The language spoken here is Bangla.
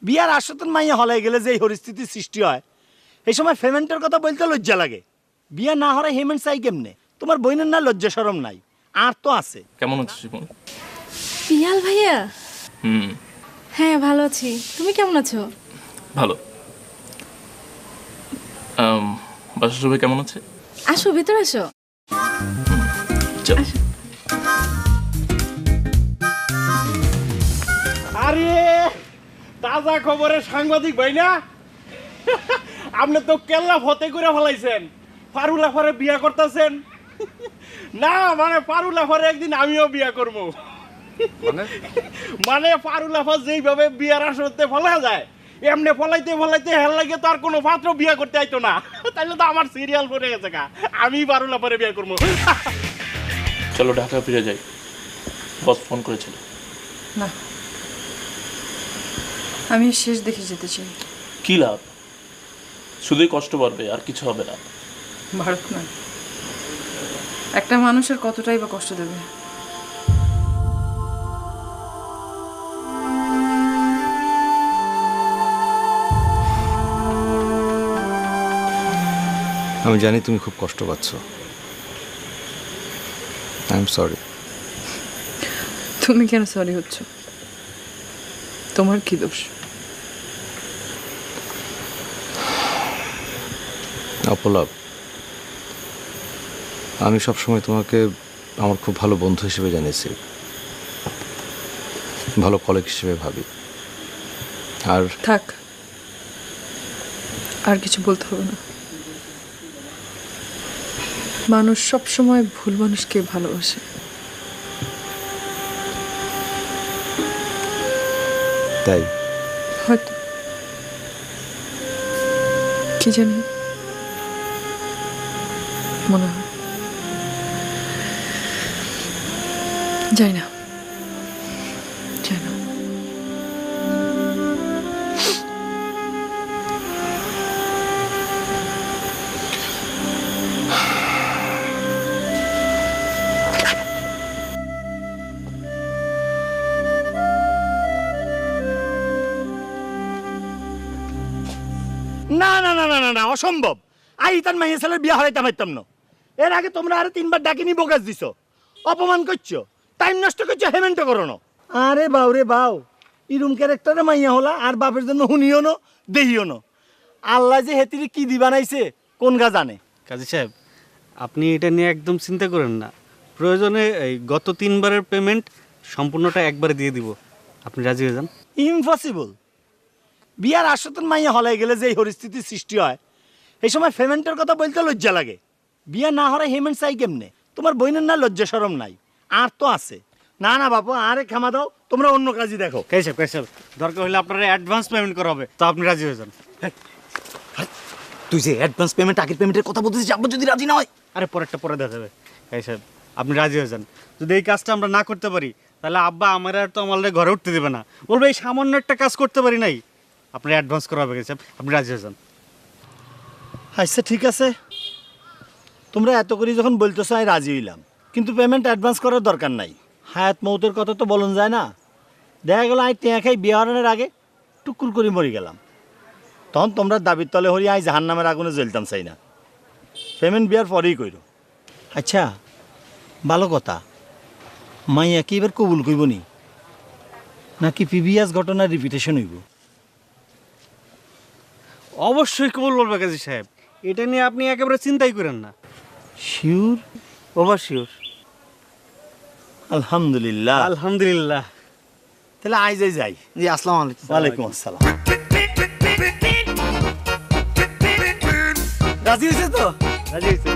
বিয়ার আসতন মাইয়া হলাই গেলে যে এই পরিস্থিতির সৃষ্টি হয় এই সময় পেমেন্টের কথা বলতে লজ্জা লাগে। বিয়া না হরে হেমেন্ট চাই কেমনে? তোমার বইনের না লজ্জা শরম নাই? আর তো আছে। কেমন আছিস শিপন? পিয়াল ভাইয়া। হ্যাঁ ভালো আছি, তুমি কেমন আছো? ভালো। বাসার সবাই কেমন আছে? আসো ভিতরে আসো। চল। আরে তাজা খবরের সাংবাদিক ভাই না? আপনি তো কেল্লা ফতে করে ফেলাইছেন। ফারুল আফারে বিয়া করতেছেন না? মানে ফারুল আফারে একদিন আমিও বিয়া করব। মানে ফারুল আফা যেইভাবে বিয়ার আসতে ফলা যায় এমনি ফলাইতে ফলাইতে হেল লাগে তো আর কোনো পাত্র বিয়া করতে আইতো না। তাইলে তো আমার সিরিয়াল পড়ে গেছে গা, আমি ফারুল আফারে বিয়া করবো। চলো ঢাকা ফিরে যাই, বস ফোন করেছিল। না, আমি শেষ দেখে যেতে চাই। কি লাভ? শুধুই কষ্ট বাড়বে, আর কিছু হবে না। ভারত নয়, একটা মানুষের কতটাই বা কষ্ট দেবে। আমি জানি তুমি খুব কষ্ট পাচ্ছ। I am sorry. তুমি কেন সরি হচ্ছ? তোমার কি দোষ? অপলাপ, আমি সবসময় তোমাকে আমার খুব ভালো বন্ধু হিসেবে জানিয়েছি, ভালো কলিগ হিসেবে ভাবি। আর থাক, আর কিছু বলতে হবে না। মানুষ সবসময় ভুল মানুষকে ভালোবাসে। তাই হয়তো, কি জানি, মনে হয়, যাই না, যাই না। না না না না না না, অসম্ভব। আই তার মাইয়া ছেলের বিয়া হরাইতে পারতাম না। এর আগে তোমরা আরে 3বার ডাকিনি বোগাস দিছো, অপমান করছো, টাইম নষ্ট করছো, হেমেন্ট করো না। আরে বাউ রে বাউ, ইরুম ক্যারেক্টারে মাইয়া হলা আর বাপের জন্য শুনিও না দেখিও না। আল্লাহ যে হেতিরে কি দি বানাইছে কোন গা জানে। কাজী সাহেব, আপনি এটা নিয়ে একদম চিন্তা করেন না। প্রয়োজনে এই গত 3বারের পেমেন্ট সম্পূর্ণটা একবারে দিয়ে দিব। আপনি রাজি হয়ে যান। ইম্পসিবল। বিয়ার আসতন মাইয়া হলাই গেলে যে এই পরিস্থিতির সৃষ্টি হয় এই সময় পেমেন্টের কথা বলতে লজ্জা লাগে। বিয়া না হরে হেমেন্ট চাই কেমনে? তোমার বইনের না লজ্জা শরম নাই? আর তো আছে। না না বাপু, আরে ক্ষমা দাও, তোমরা অন্য কাজই দেখো। কাইসাব দরকার হলে আপনারা অ্যাডভান্স পেমেন্ট করা হবে, তো আপনি রাজি হয়ে যান। তুই যে অ্যাডভান্স পেমেন্ট আগের পেমেন্টের কথা বলতেছিস, আব্বা যদি রাজি না হয়? আরে পরেরটা পরে দেখা যাবে। কাইসাব, আপনি রাজি হয়ে যান। যদি এই কাজটা আমরা না করতে পারি তাহলে আব্বা আমার আর তো আমাদের ঘরে উঠতে দেবে না, বলবে এই সামান্য একটা কাজ করতে পারি নাই। আপনি অ্যাডভান্স করা হবে কাইসাব, আপনি রাজি হয়ে যান। আচ্ছা ঠিক আছে, তোমরা এত করে যখন বলতেছো আমি রাজি হইলাম, কিন্তু পেমেন্ট অ্যাডভান্স করার দরকার নাই। হায়াত মৌতের কথা তো বলুন যায় না। দেখা গেল আমি টেঁয়া খাই বিয়ে হারানোর আগে টুকুর করে মরি গেলাম, তখন তোমরা দাবির তলে হরি আমি জাহান নামের আগুনে জ্বলতাম চাই না। পেমেন্ট বিয়ার পরেই কইরো। আচ্ছা ভালো কথা, মাইয়া কি এবার কবুল কইব নি, নাকি প্রিভিয়াস ঘটনার রিপিটেশন হইব? অবশ্যই কবুল বলবে কাজী সাহেব, এটা নিয়ে আপনি একেবারে চিন্তাই করেন না। শিওর? Over sure. আলহামদুলিল্লাহ। আলহামদুলিল্লাহ। তাহলে আজ যাই। জি, আসসালামু আলাইকুম। ওয়ালাইকুম আসসালাম। রাজি হয়েছে তো? রাজি হয়েছে।